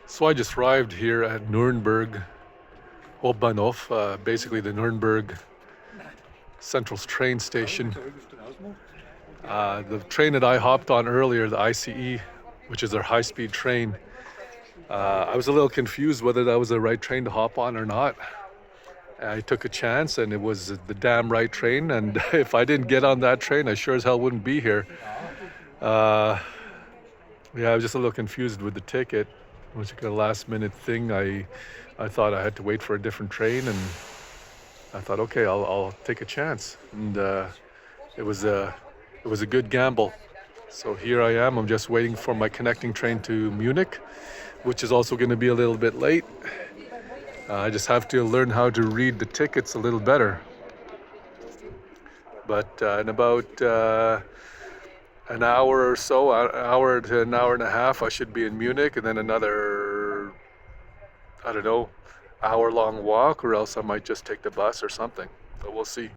So I just arrived here at Nurnberg Hauptbahnhof, basically the Nurnberg Central train station. The train that I hopped on earlier, the ICE, which is their high-speed train, I was a little confused whether that was the right train to hop on or not. I took a chance and it was the damn right train, and if I didn't get on that train, I sure as hell wouldn't be here. Yeah, I was just a little confused with the ticket. It was like a last minute thing. I thought I had to wait for a different train, and I thought, okay, I'll take a chance. And it was a good gamble. So here I am. I'm just waiting for my connecting train to Munich, which is also going to be a little bit late. I just have to learn how to read the tickets a little better. But in about an hour or so, an hour to an hour and a half, I should be in Munich, and then another, I don't know, hour-long walk, or else I might just take the bus or something. But we'll see.